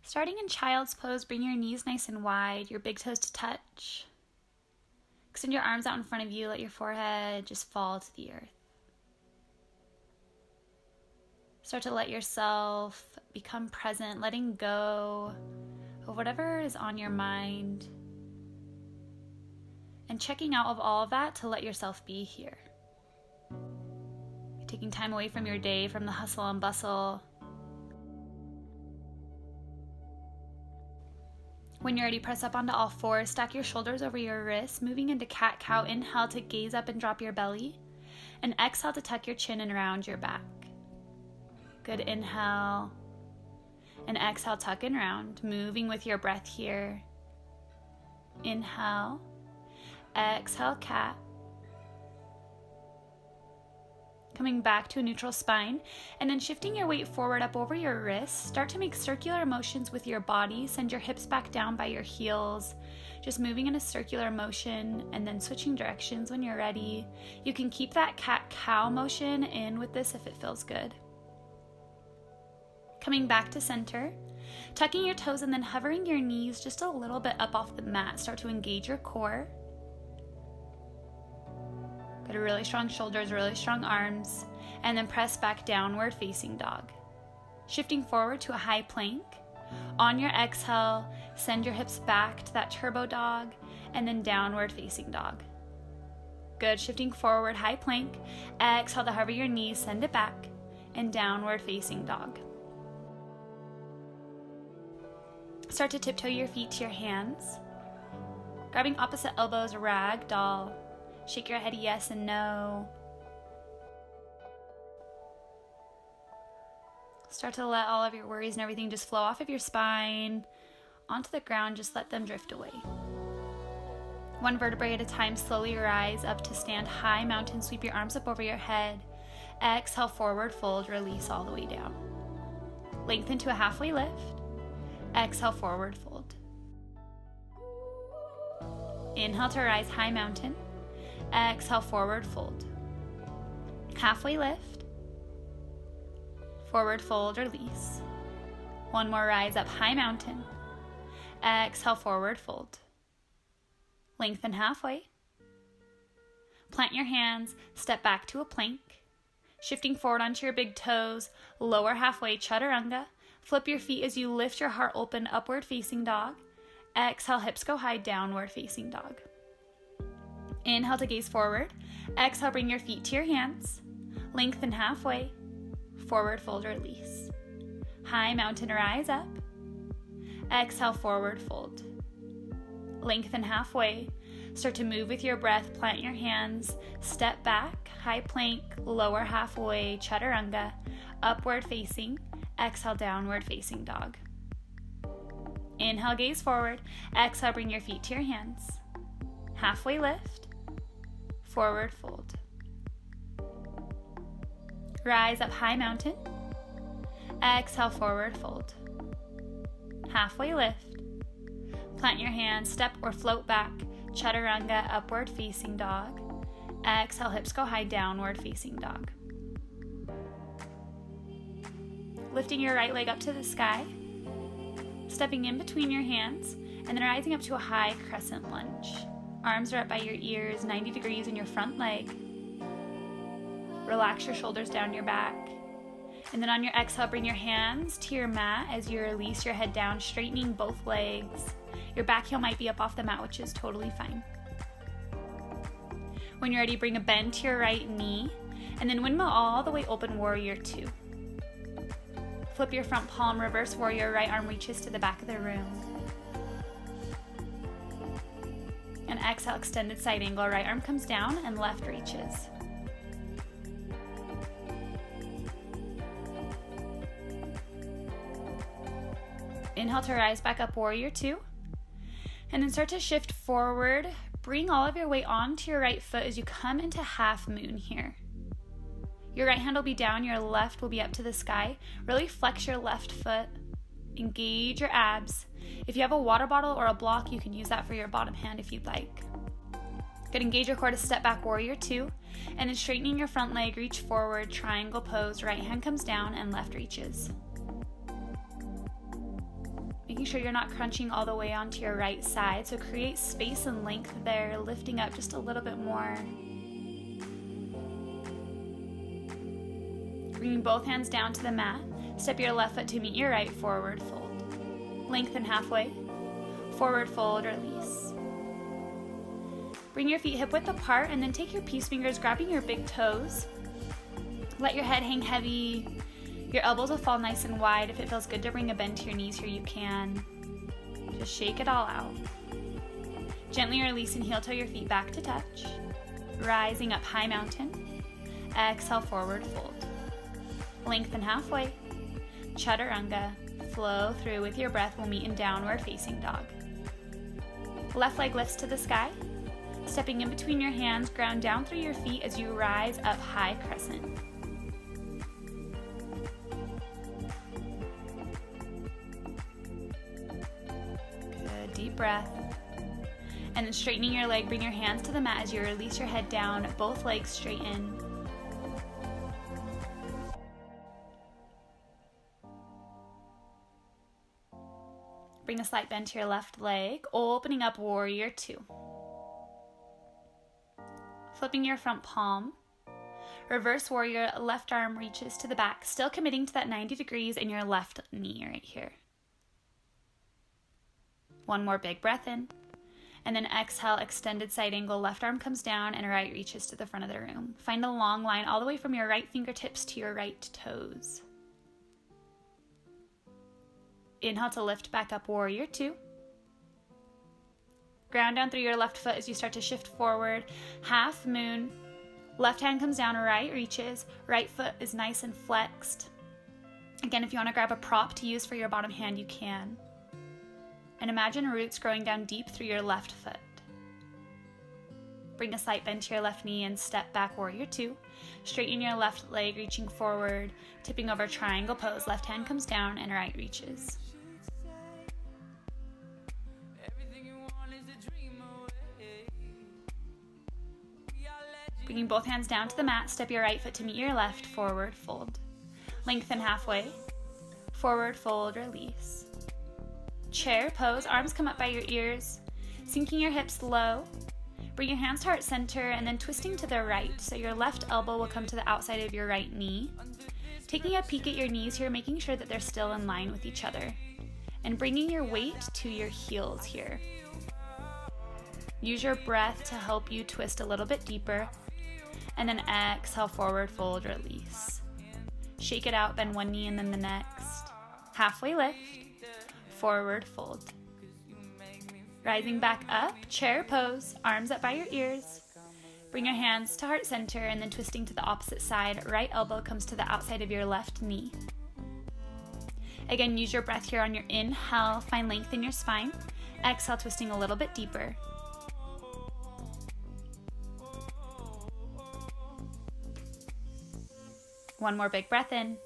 Starting in child's pose, bring your knees nice and wide, your big toes to touch. Extend your arms out in front of you, let your forehead just fall to the earth. Start to let yourself become present, letting go of whatever is on your mind, and checking out of all of that to let yourself be here. You're taking time away from your day, from the hustle and bustle. When you're ready, press up onto all fours, stack your shoulders over your wrists, moving into cat-cow. Inhale to gaze up and drop your belly, and exhale to tuck your chin and round your back. Good, inhale, and exhale, tuck and round, moving with your breath here. Inhale, exhale, cat. Coming back to a neutral spine, and then shifting your weight forward up over your wrists. Start to make circular motions with your body. Send your hips back down by your heels, just moving in a circular motion, and then switching directions when you're ready. You can keep that cat-cow motion in with this if it feels good. Coming back to center, tucking your toes and then hovering your knees just a little bit up off the mat. Start to engage your core. Get a really strong shoulders, really strong arms, and then press back downward facing dog. Shifting forward to a high plank. On your exhale, send your hips back to that turbo dog, and then downward facing dog. Good, shifting forward, high plank. Exhale to hover your knees, send it back, and downward facing dog. Start to tiptoe your feet to your hands. Grabbing opposite elbows, rag doll. Shake your head yes and no. Start to let all of your worries and everything just flow off of your spine onto the ground. Just let them drift away. One vertebrae at a time, slowly rise up to stand high mountain. Sweep your arms up over your head. Exhale, forward fold, release all the way down. Lengthen to a halfway lift. Exhale, forward fold. Inhale to rise, high mountain. Exhale, forward fold. Halfway lift. Forward fold, release. One more, rise up, high mountain. Exhale, forward fold. Lengthen halfway. Plant your hands, step back to a plank. Shifting forward onto your big toes, lower halfway, chaturanga. Flip your feet as you lift your heart open, upward facing dog. Exhale, hips go high, downward facing dog. Inhale to gaze forward. Exhale, bring your feet to your hands. Lengthen halfway. Forward fold, release. High mountain, rise up. Exhale, forward fold. Lengthen halfway. Start to move with your breath. Plant your hands. Step back. High plank. Lower halfway. Chaturanga. Upward facing. Exhale, downward facing dog. Inhale, gaze forward. Exhale, bring your feet to your hands. Halfway lift. Forward fold. Rise up, high mountain. Exhale, forward fold. Halfway lift. Plant your hands, step or float back. Chaturanga, upward facing dog. Exhale, hips go high, downward facing dog. Lifting your right leg up to the sky. Stepping in between your hands, and then rising up to a high crescent lunge. Arms are up by your ears, 90 degrees in your front leg. Relax your shoulders down your back. And then on your exhale, bring your hands to your mat as you release your head down, straightening both legs. Your back heel might be up off the mat, which is totally fine. When you're ready, bring a bend to your right knee, and then windmill all the way open, warrior two. Flip your front palm, reverse warrior, right arm reaches to the back of the room. And exhale, extended side angle, right arm comes down and left reaches. Inhale to rise back up, warrior two. And then start to shift forward. Bring all of your weight onto your right foot as you come into half moon here. Your right hand will be down, your left will be up to the sky. Really flex your left foot. Engage your abs. If you have a water bottle or a block, you can use that for your bottom hand if you'd like. Good, engage your core to step back, warrior two. And then straightening your front leg, reach forward, triangle pose. Right hand comes down and left reaches. making sure you're not crunching all the way onto your right side. So create space and length there, lifting up just a little bit more. Bringing both hands down to the mat. Step your left foot to meet your right, forward fold. Lengthen halfway. Forward fold, release. Bring your feet hip width apart and then take your peace fingers, grabbing your big toes. Let your head hang heavy. Your elbows will fall nice and wide. If it feels good to bring a bend to your knees here, you can. Just shake it all out. Gently release and heel toe your feet back to touch. Rising up high mountain. Exhale, forward fold. Lengthen halfway. Chaturanga. Flow through with your breath. We'll meet in downward facing dog. Left leg lifts to the sky. Stepping in between your hands, ground down through your feet as you rise up high crescent. Good, deep breath. And then straightening your leg, bring your hands to the mat as you release your head down, both legs straighten. Bring a slight bend to your left leg, opening up warrior two. Flipping your front palm. Reverse warrior, left arm reaches to the back, still committing to that 90 degrees in your left knee right here. One more big breath in. And then exhale, extended side angle, left arm comes down and right reaches to the front of the room. Find a long line all the way from your right fingertips to your right toes. Inhale to lift back up, warrior two. Ground down through your left foot as you start to shift forward. Half moon. Left hand comes down, right reaches. Right foot is nice and flexed. Again, if you want to grab a prop to use for your bottom hand, you can. And imagine roots growing down deep through your left foot. Bring a slight bend to your left knee and step back, warrior two. Straighten your left leg, reaching forward, tipping over triangle pose. Left hand comes down and right reaches. Bringing both hands down to the mat, step your right foot to meet your left, forward fold. Lengthen halfway, forward fold, release. Chair pose, arms come up by your ears, sinking your hips low. Bring your hands to heart center and then twisting to the right, so your left elbow will come to the outside of your right knee. Taking a peek at your knees here, making sure that they're still in line with each other. And bringing your weight to your heels here. Use your breath to help you twist a little bit deeper. And then exhale, forward fold, release. Shake it out, bend one knee and then the next. Halfway lift, forward fold. Rising back up, chair pose, arms up by your ears. Bring your hands to heart center and then twisting to the opposite side. Right elbow comes to the outside of your left knee. Again, use your breath here on your inhale, find length in your spine. Exhale, twisting a little bit deeper. One more big breath in,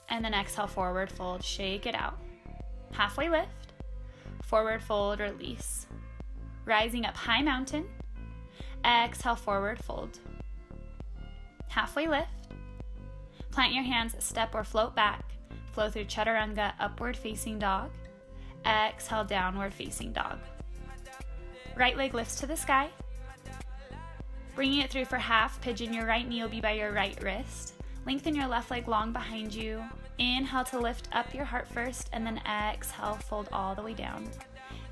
and then exhale, forward fold, shake it out. Halfway lift, forward fold, release. Rising up high mountain, exhale, forward fold. Halfway lift, plant your hands, step or float back, flow through chaturanga, upward facing dog. Exhale, downward facing dog. Right leg lifts to the sky. Bringing it through for half pigeon, your right knee will be by your right wrist. Lengthen your left leg long behind you. Inhale to lift up your heart first, and then exhale, fold all the way down.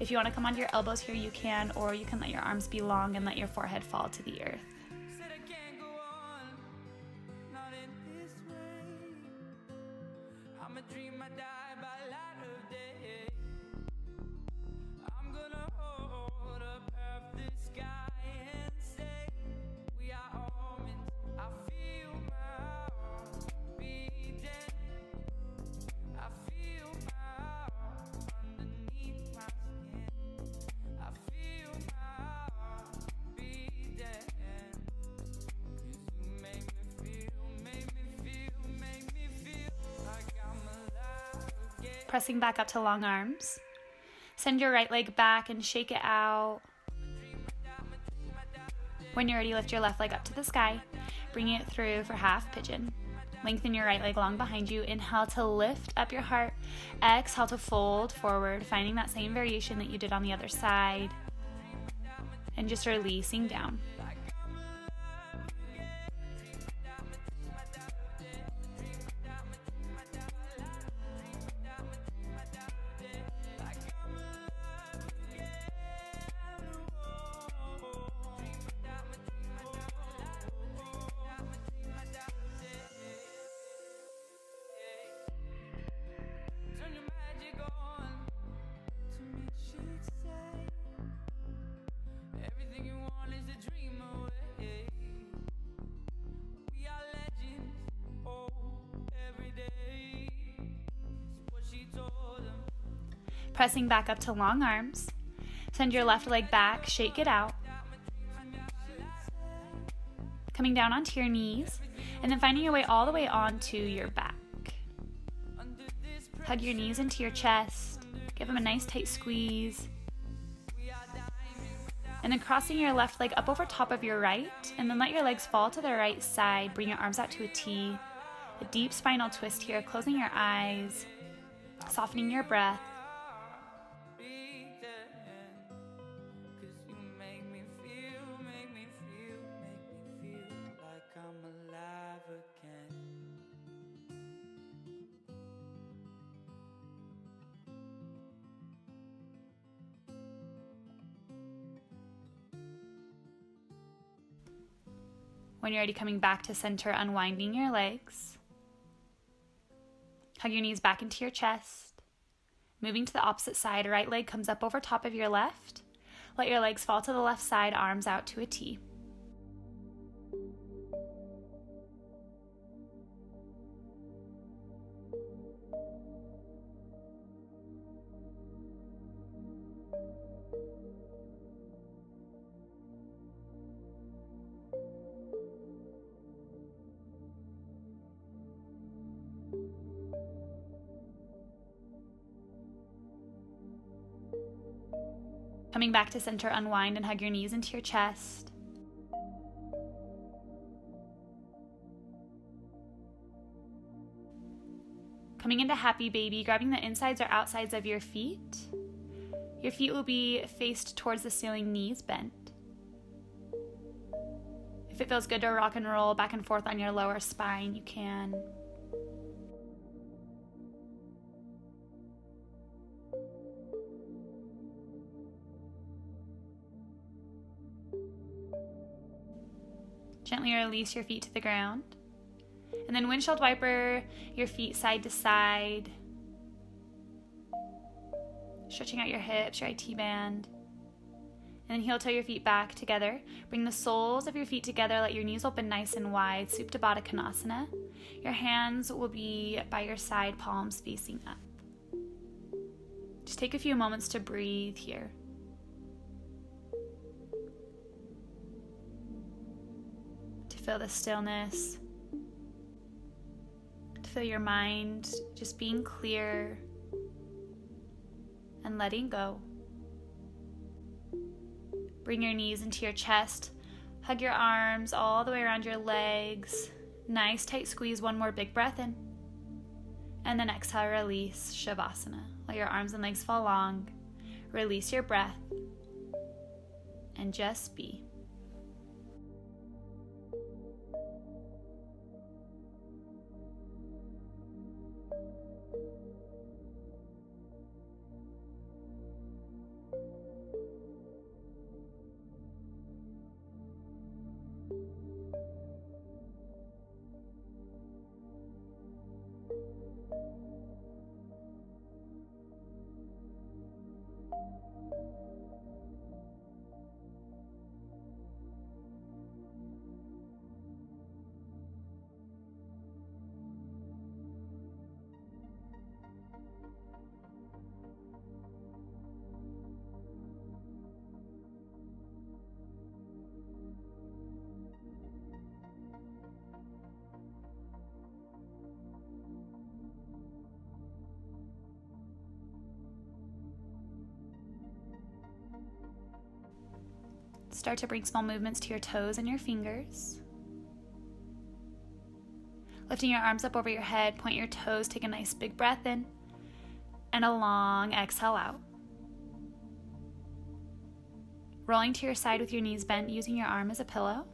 If you want to come onto your elbows here, you can, or you can let your arms be long and let your forehead fall to the earth. Pressing back up to long arms. Send your right leg back and shake it out. When you're ready, lift your left leg up to the sky. Bring it through for half pigeon. Lengthen your right leg long behind you. Inhale to lift up your heart. Exhale to fold forward, finding that same variation that you did on the other side. And just releasing down. Pressing back up to long arms. Send your left leg back, shake it out. Coming down onto your knees, and then finding your way all the way onto your back. Hug your knees into your chest. Give them a nice tight squeeze. And then crossing your left leg up over top of your right, and then let your legs fall to the right side. Bring your arms out to a T. A deep spinal twist here, closing your eyes, softening your breath. When you're ready, coming back to center, unwinding your legs. Hug your knees back into your chest. Moving to the opposite side, right leg comes up over top of your left. Let your legs fall to the left side, arms out to a T. Coming back to center, unwind and hug your knees into your chest. Coming into happy baby, grabbing the insides or outsides of your feet. Your feet will be faced towards the ceiling, knees bent. If it feels good to rock and roll back and forth on your lower spine, you can. Gently release your feet to the ground. And then windshield wiper your feet side to side. Stretching out your hips, your IT band. And then heel toe your feet back together. Bring the soles of your feet together. Let your knees open nice and wide. Supta Baddha Konasana. Your hands will be by your side, palms facing up. Just take a few moments to breathe here. Feel the stillness, to feel your mind just being clear and letting go. Bring your knees into your chest, hug your arms all the way around your legs, nice tight squeeze, one more big breath in, and then exhale, release, Shavasana. Let your arms and legs fall long, release your breath, and just be. Start to bring small movements to your toes and your fingers. Lifting your arms up over your head, point your toes, take a nice big breath in, and a long exhale out. Rolling to your side with your knees bent, using your arm as a pillow.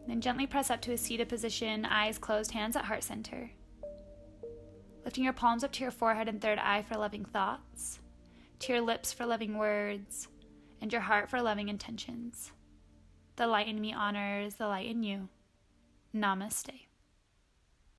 Then gently press up to a seated position, eyes closed, hands at heart center. Lifting your palms up to your forehead and third eye for loving thoughts, to your lips for loving words, and your heart for loving intentions. The light in me honors the light in you. Namaste.